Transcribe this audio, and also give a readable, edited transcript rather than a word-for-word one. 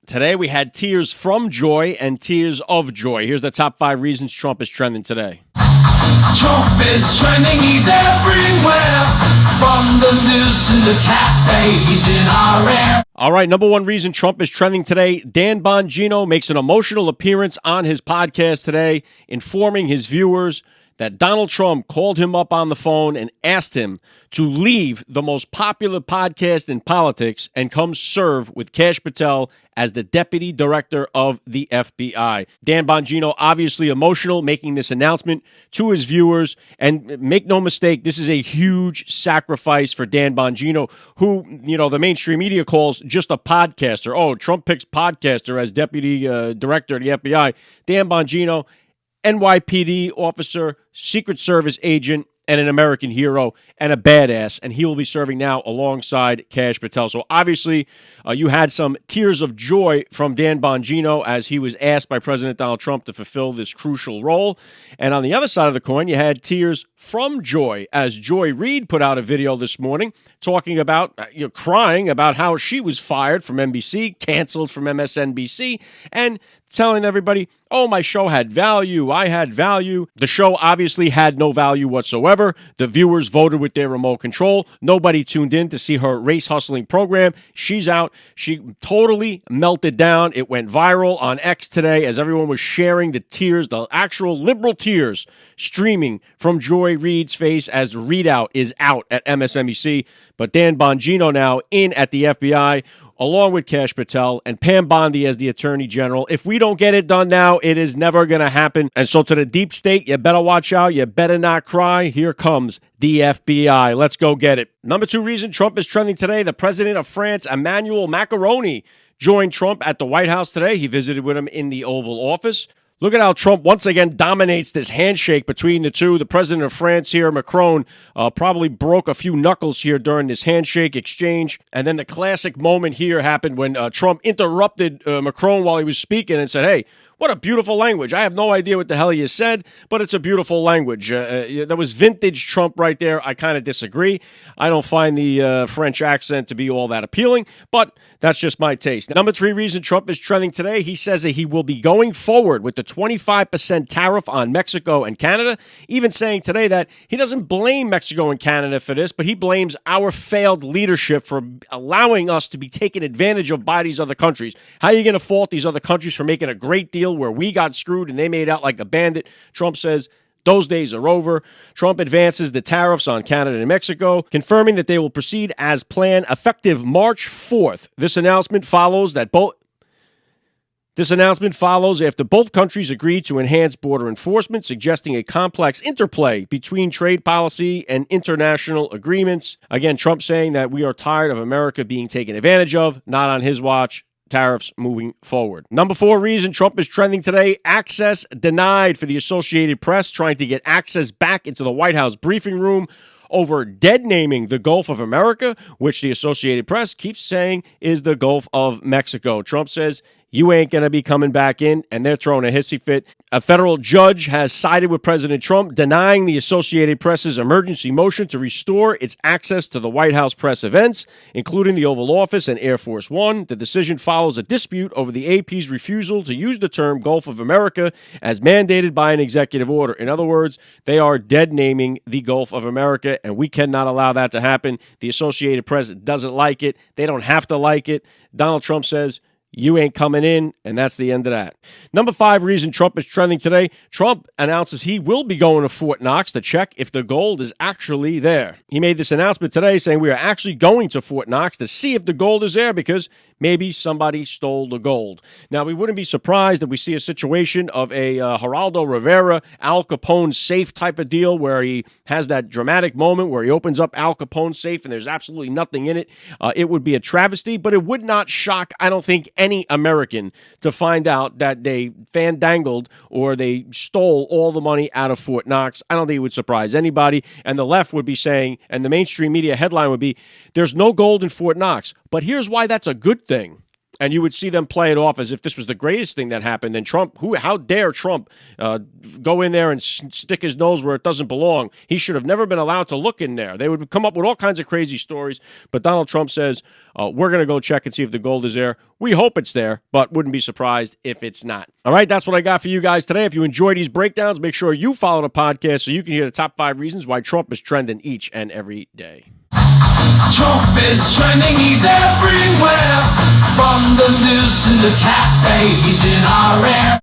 Today we had tears from joy and tears of joy. Here's the top 5 reasons Trump is trending today. Trump is trending, he's everywhere. From the news to the cat babies in our air. All right, number 1 reason Trump is trending today. Dan Bongino makes an emotional appearance on his podcast today, informing his viewers that Donald Trump called him up on the phone and asked him to leave the most popular podcast in politics and come serve with Kash Patel as the deputy director of the FBI. Dan Bongino, obviously emotional, making this announcement to his viewers. And make no mistake, this is a huge sacrifice for Dan Bongino, who, the mainstream media calls just a podcaster. Oh, Trump picks podcaster as deputy director of the FBI. Dan Bongino, NYPD officer, Secret Service agent, and an American hero, and a badass, and he will be serving now alongside Kash Patel. So obviously, you had some tears of joy from Dan Bongino as he was asked by President Donald Trump to fulfill this crucial role. And on the other side of the coin, you had tears from joy as Reid put out a video this morning talking about, crying about how she was fired from NBC, canceled from MSNBC, and telling everybody, oh, my show had value. I had value. The show obviously had no value whatsoever. The viewers voted with their remote control. Nobody tuned in to see her race hustling program. She's out. She totally melted down. It went viral on X today as everyone was sharing the tears, the actual liberal tears streaming from Joy Reid's face as Readout is out at MSNBC. But Dan Bongino now in at the FBI, along with Kash Patel and Pam Bondi as the Attorney General. If we don't get it done now, it is never going to happen. And so to the deep state, you better watch out. You better not cry. Here comes the FBI. Let's go get it. Number 2 reason Trump is trending today. The president of France, Emmanuel Macron, joined Trump at the White House today. He visited with him in the Oval Office. Look at how Trump once again dominates this handshake between the two. The president of France here, Macron, probably broke a few knuckles here during this handshake exchange. And then the classic moment here happened when Trump interrupted Macron while he was speaking and said, hey, what a beautiful language. I have no idea what the hell you said, but it's a beautiful language. That was vintage Trump right there. I kind of disagree. I don't find the French accent to be all that appealing, but that's just my taste. Number 3 reason Trump is trending today, he says that he will be going forward with the 25% tariff on Mexico and Canada, even saying today that he doesn't blame Mexico and Canada for this, but he blames our failed leadership for allowing us to be taken advantage of by these other countries. How are you going to fault these other countries for making a great deal where we got screwed and they made out like a bandit? Trump says those days are over. Trump advances the tariffs on Canada and Mexico, confirming that they will proceed as planned effective March 4th. This announcement follows after both countries agreed to enhance border enforcement, suggesting a complex interplay between trade policy and international agreements. Again, Trump saying that we are tired of America being taken advantage of, not on his watch. Tariffs moving forward. Number 4 reason Trump is trending today, access denied for the Associated Press, trying to get access back into the White House briefing room over dead-naming the Gulf of America, which the Associated Press keeps saying is the Gulf of Mexico. Trump says, you ain't going to be coming back in, and they're throwing a hissy fit. A federal judge has sided with President Trump, denying the Associated Press's emergency motion to restore its access to the White House press events, including the Oval Office and Air Force One. The decision follows a dispute over the AP's refusal to use the term Gulf of America as mandated by an executive order. In other words, they are dead-naming the Gulf of America, and we cannot allow that to happen. The Associated Press doesn't like it. They don't have to like it. Donald Trump says, you ain't coming in, and that's the end of that. Number 5 reason Trump is trending today, Trump announces he will be going to Fort Knox to check if the gold is actually there. He made this announcement today saying we are actually going to Fort Knox to see if the gold is there because maybe somebody stole the gold. Now, we wouldn't be surprised if we see a situation of a Geraldo Rivera, Al Capone safe type of deal where he has that dramatic moment where he opens up Al Capone's safe and there's absolutely nothing in it. It would be a travesty, but it would not shock, I don't think, any American to find out that they fandangled or they stole all the money out of Fort Knox. I don't think it would surprise anybody. And the left would be saying, and the mainstream media headline would be, there's no gold in Fort Knox. But here's why that's a good thing. And you would see them play it off as if this was the greatest thing that happened. And Trump, how dare Trump go in there and stick his nose where it doesn't belong? He should have never been allowed to look in there. They would come up with all kinds of crazy stories. But Donald Trump says, we're going to go check and see if the gold is there. We hope it's there, but wouldn't be surprised if it's not. All right, that's what I got for you guys today. If you enjoy these breakdowns, make sure you follow the podcast so you can hear the top 5 reasons why Trump is trending each and every day. Trump is trending, he's everywhere. From the news to the cat babies in our air.